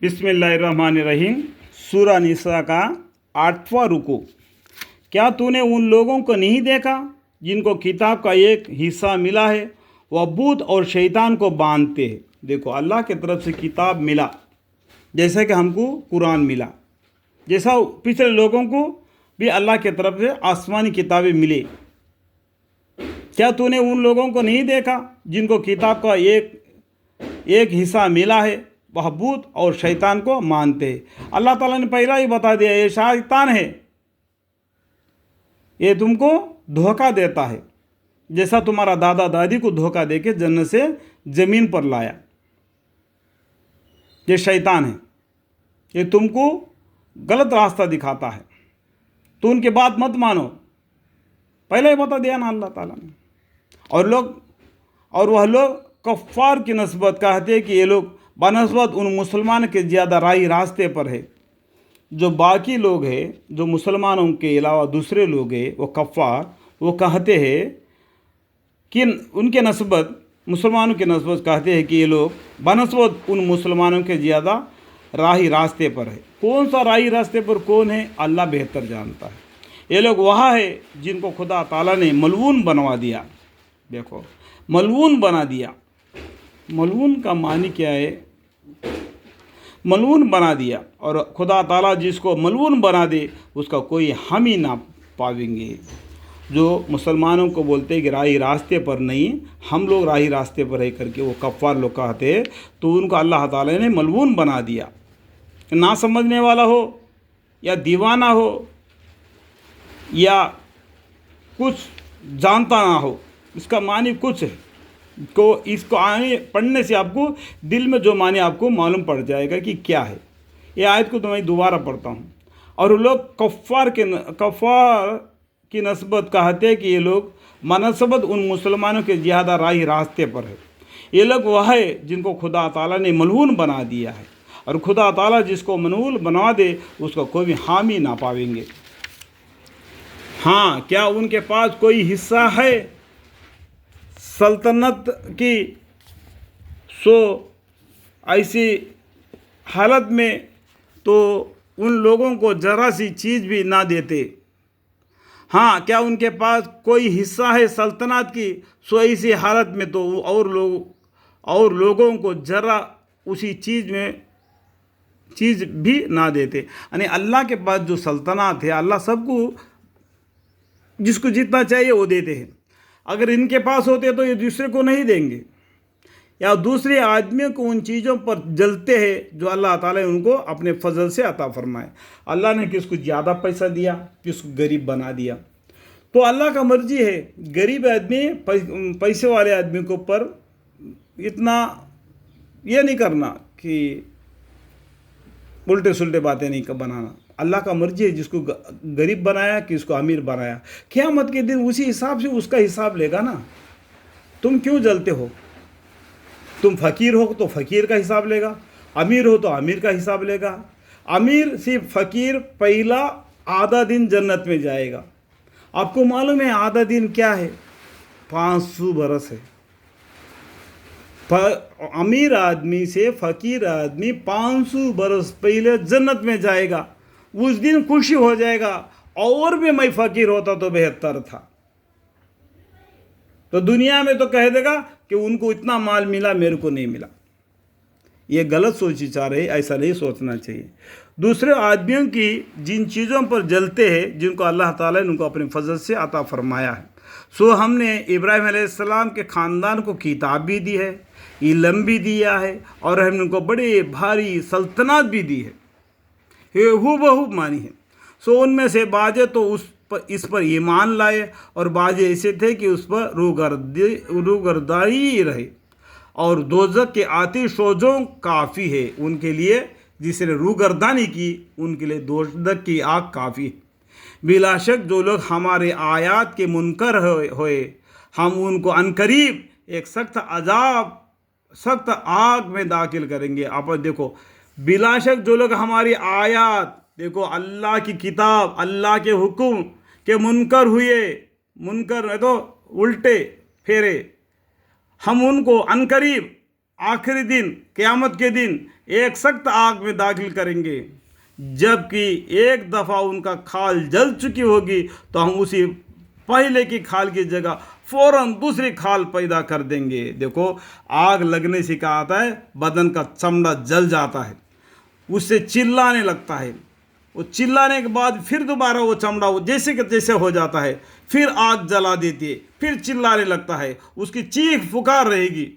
बिस्मिल्लाहिर्रहमानिर्रहीम। सूरा निसा का 8वां रुकू। क्या तूने उन लोगों को नहीं देखा जिनको किताब का एक हिस्सा मिला है, वह बूत और शैतान को बांधते हैं। देखो, अल्लाह की तरफ से किताब मिला, जैसा कि हमको कुरान मिला, जैसा पिछले लोगों को भी अल्लाह की तरफ से आसमानी किताबें मिले। क्या तूने उन लोगों को नहीं देखा जिनको किताब का एक हिस्सा मिला है, वह बूत और शैतान को मानते हैं। अल्लाह ताला ने पहला ही बता दिया, ये शैतान है, ये तुमको धोखा देता है, जैसा तुम्हारा दादा दादी को धोखा देके जन्नत से ज़मीन पर लाया। ये शैतान है, ये तुमको गलत रास्ता दिखाता है, तो उनके बात मत मानो। पहले ही बता दिया ना अल्लाह ताला ने। और वह लोग कफ़ार की नस्बत कहते हैं कि ये लोग बनस्बत उन मुसलमान के ज़्यादा राही रास्ते पर है। जो बाकी लोग हैं, जो मुसलमानों के अलावा दूसरे लोग हैं, वो कफ़ार, वो कहते हैं कि उनके नस्बत, मुसलमानों के नस्बत कहते हैं कि ये लोग बनस्बत उन मुसलमानों के ज़्यादा राही रास्ते पर है। कौन सा राही रास्ते पर कौन है, अल्लाह बेहतर जानता है। ये लोग वहाँ है जिनको खुदा ताला ने मलऊन बनवा दिया। देखो, मलऊन बना दिया। मलऊन का मानी क्या है? मलऊन बना दिया। और खुदा ताला जिसको मलऊन बना दे, उसका कोई हामी ना पावेंगे। जो मुसलमानों को बोलते हैं कि राही रास्ते पर नहीं, हम लोग राही रास्ते पर है करके वो कफ़ार लोग कहते हैं, तो उनको अल्लाह ताला ने मलऊन बना दिया। ना समझने वाला हो या दीवाना हो या कुछ जानता ना हो, इसका मानी कुछ है। इसको पढ़ने से आपको दिल में जो माने आपको मालूम पड़ जाएगा कि क्या है। ये आयत को तो मैं दोबारा पढ़ता हूँ। और लोग कफ़ार की नस्बत कहते हैं कि ये लोग मनस्बत उन मुसलमानों के ज़्यादा राही रास्ते पर है। ये लोग वह है जिनको खुदा ताला ने मलऊन बना दिया है। और खुदा ताला जिसको मलऊन बना दे, उसका कोई भी हामी ना पावेंगे। हाँ, क्या उनके पास कोई हिस्सा है सल्तनत की? सो ऐसी हालत में तो उन लोगों को ज़रा सी चीज़ भी ना देते। हाँ, क्या उनके पास कोई हिस्सा है सल्तनत की? सो ऐसी हालत में तो और लोगों को ज़रा उसी चीज़ भी ना देते। यानी अल्लाह के पास जो सल्तनत है, अल्लाह सबको जिसको जितना चाहिए वो देते हैं। अगर इनके पास होते तो ये दूसरे को नहीं देंगे, या दूसरे आदमियों को उन चीज़ों पर जलते हैं जो अल्लाह ताला ने उनको अपने फजल से अता फरमाए। अल्लाह ने किसको ज़्यादा पैसा दिया, किसको गरीब बना दिया, तो अल्लाह का मर्जी है। गरीब आदमी पैसे वाले आदमी को पर इतना ये नहीं करना कि उल्टे सुल्टे बातें नहीं बनाना। अल्लाह का मर्जी है जिसको गरीब बनाया, किसको अमीर बनाया। क़यामत के दिन उसी हिसाब से उसका हिसाब लेगा ना। तुम क्यों जलते हो? तुम फ़कीर हो तो फ़कीर का हिसाब लेगा, अमीर हो तो अमीर का हिसाब लेगा। अमीर से फ़कीर पहला आधा दिन जन्नत में जाएगा। आपको मालूम है आधा दिन क्या है? 500 बरस है। अमीर आदमी से फ़कीर आदमी 500 बरस पहले जन्नत में जाएगा। उस दिन खुशी हो जाएगा, और भी मैं फ़कीर होता तो बेहतर था। तो दुनिया में तो कह देगा कि उनको इतना माल मिला, मेरे को नहीं मिला। ये गलत सोच विचार है, ऐसा नहीं सोचना चाहिए। दूसरे आदमियों की जिन चीज़ों पर जलते हैं, जिनको अल्लाह ताला ने उनको अपने फजल से अता फरमाया है। सो हमने इब्राहिम अलैहिस्सलाम के ख़ानदान को किताब भी दी है, इल्म भी दिया है, और हमने उनको बड़े भारी सल्तनत भी दी है, हूबहू मानी है। सो उनमें से बाजे तो इस पर ईमान लाए, और बाजे ऐसे थे कि उस पर रूगर्दाई रहे। और दोज़ख के आतिशोजों काफ़ी है उनके लिए, जिसने रूगर्दानी की, उनके लिए दोज़ख की आग काफ़ी है। बिलाशक जो लोग हमारे आयात के मुनकर होए, हम उनको अनकरीब एक सख्त आग में दाखिल करेंगे। आप देखो, बिलाशक जो लोग हमारी आयात, देखो अल्लाह की किताब, अल्लाह के हुक्म के मुनकर हुए, मुनकर है तो उल्टे फेरे, हम उनको अनकरीब आखिरी दिन क़यामत के दिन एक सख्त आग में दाखिल करेंगे, जबकि एक दफ़ा उनका खाल जल चुकी होगी तो हम उसी पहले की खाल की जगह फ़ौरन दूसरी खाल पैदा कर देंगे। देखो, आग लगने से क्या आता है, बदन का चमड़ा जल जाता है, उससे चिल्लाने लगता है। वो चिल्लाने के बाद फिर दोबारा वो चमड़ा वो जैसे के जैसे हो जाता है, फिर आग जला देती है, फिर चिल्लाने लगता है, उसकी चीख पुकार रहेगी,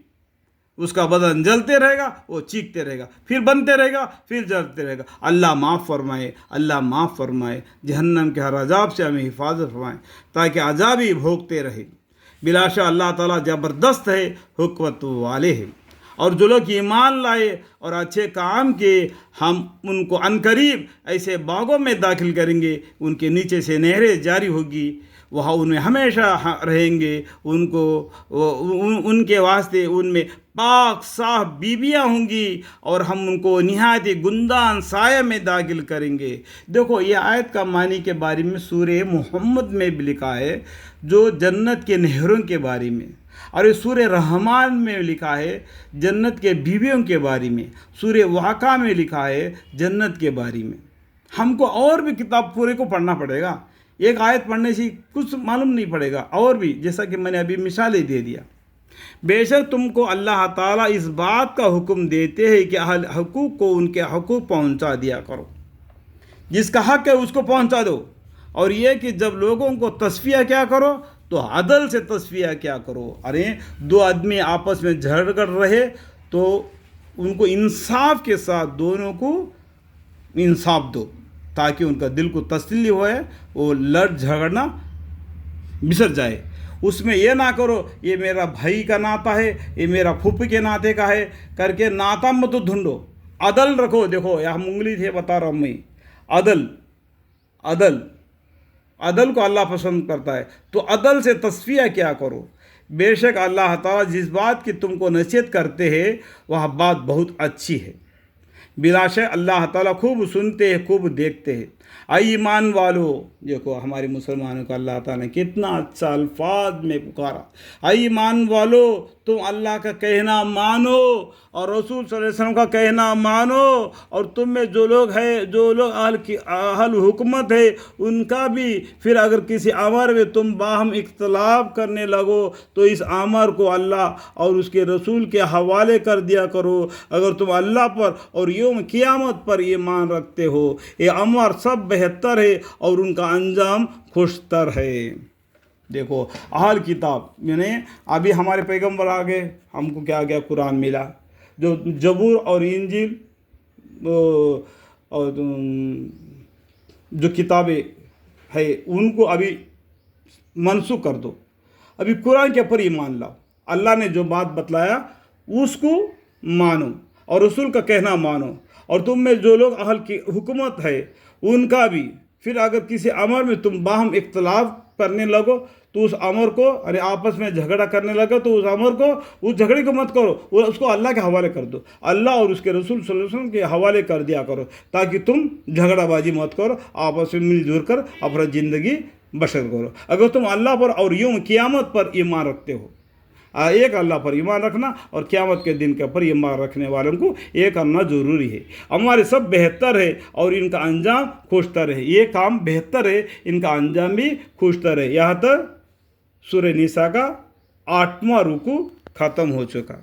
उसका बदन जलते रहेगा, वो चीखते रहेगा, फिर बनते रहेगा, फिर जलते रहेगा। अल्लाह माफ़ फरमाए, अल्लाह माफ़ फरमाए, जहन्नम के हर अजाब से हमें हिफाजत फरमाए, ताकि अजाब ही भोगते रहे। बिलाशा अल्लाह ताला ज़बरदस्त है, हुक्मत वाले हैं। और जो लोग ईमान लाए और अच्छे काम किए, हम उनको अनकरीब ऐसे बागों में दाखिल करेंगे, उनके नीचे से नहरें जारी होगी, वहाँ उनमें हमेशा रहेंगे। उनको उनके वास्ते उनमें पाक साफ बीबियाँ होंगी और हम उनको निहायत गुंदान साया में दाखिल करेंगे। देखो, ये आयत का मानी के बारे में सूरह मुहम्मद में भी लिखा है, जो जन्नत के नहरों के बारे में, और ये सूरह रहमान में लिखा है जन्नत के बीवियों के बारे में, सूरह वाक़ा में लिखा है जन्नत के बारे में। हमको और भी किताब पूरे को पढ़ना पड़ेगा, एक आयत पढ़ने से कुछ मालूम नहीं पड़ेगा, और भी, जैसा कि मैंने अभी मिसालें दे दिया। बेशक तुमको अल्लाह ताला इस बात का हुक्म देते हैं कि अहल हकूक़ को उनके हकूक़ पहुंचा दिया करो, जिसका हक है उसको पहुंचा दो। और ये कि जब लोगों को तस्फिया क्या करो तो अदल से तस्फिया क्या करो। अरे, दो आदमी आपस में झगड़ रहे तो उनको इंसाफ के साथ दोनों को इंसाफ दो, ताकि उनका दिल को तसल्ली होए, वो लड़ झगड़ना बिसर जाए। उसमें ये ना करो ये मेरा भाई का नाता है, ये मेरा फूफी के नाते का है करके नाता मत ढूंढो, अदल रखो। देखो, यहाँ उंगली से बता रहा हूँ मैं, अदल अदल अदल को अल्लाह पसंद करता है, तो अदल से तस्फिया क्या करो। बेशक अल्लाह ताला जिस बात की तुमको नसीहत करते हैं वह बात बहुत अच्छी है। बिलाशक अल्लाह ताला खूब सुनते हैं, खूब देखते हैं। आई ईमान वालों, देखो हमारे मुसलमानों का अल्लाह ताला ने कितना अच्छा अल्फाज में पुकारा। आई ईमान वालों, तुम अल्लाह का कहना मानो और रसूल सल्लल्लाहु अलैहि वसल्लम का कहना मानो, और तुम में जो लोग हैं, जो लोग अहल हुकूमत है, उनका भी। फिर अगर किसी अमर में तुम बाहम इख्तलाफ करने लगो तो इस अमर को अल्लाह और उसके रसूल के हवाले कर दिया करो। अगर तुम अल्लाह पर और यौम क़यामत पर ईमान रखते हो, ये अमर सब बेहतर है और उनका अंजाम खुशतर है। देखो, अहल किताब यानी अभी हमारे पैगंबर आ गए, हमको क्या गया, कुरान मिला, जो जबूर और इंजील और जो किताबें है उनको अभी मनसूख कर दो, अभी कुरान के ऊपर ईमान लाओ। अल्लाह ने जो बात बतलाया उसको मानो और रसूल का कहना मानो, और तुम में जो लोग अहल की हुकूमत है उनका भी। फिर अगर किसी अमर में तुम बाहम इख्तलाफ करने लगो तो उस अमर को, अरे आपस में झगड़ा करने लगा तो उस अमर को, उस झगड़े को मत करो, उसको अल्लाह के हवाले कर दो, अल्लाह और उसके रसूल सल्लल्लाहु अलैहि वसल्लम के हवाले कर दिया करो, ताकि तुम झगड़ाबाजी मत करो, आपस में मिलजुल कर अपना ज़िंदगी बसर करो। अगर तुम अल्लाह पर और यौम क़यामत पर ईमान रखते हो, एक अल्लाह पर ईमान रखना और क़यामत के दिन के ऊपर ईमान रखने वालों को ये करना ज़रूरी है। हमारे सब बेहतर है और इनका अंजाम खुशतर है। ये काम बेहतर है, इनका अंजाम भी खुशतर है। यहाँ तक सूरह निसा का 8वां रुकू ख़त्म हो चुका।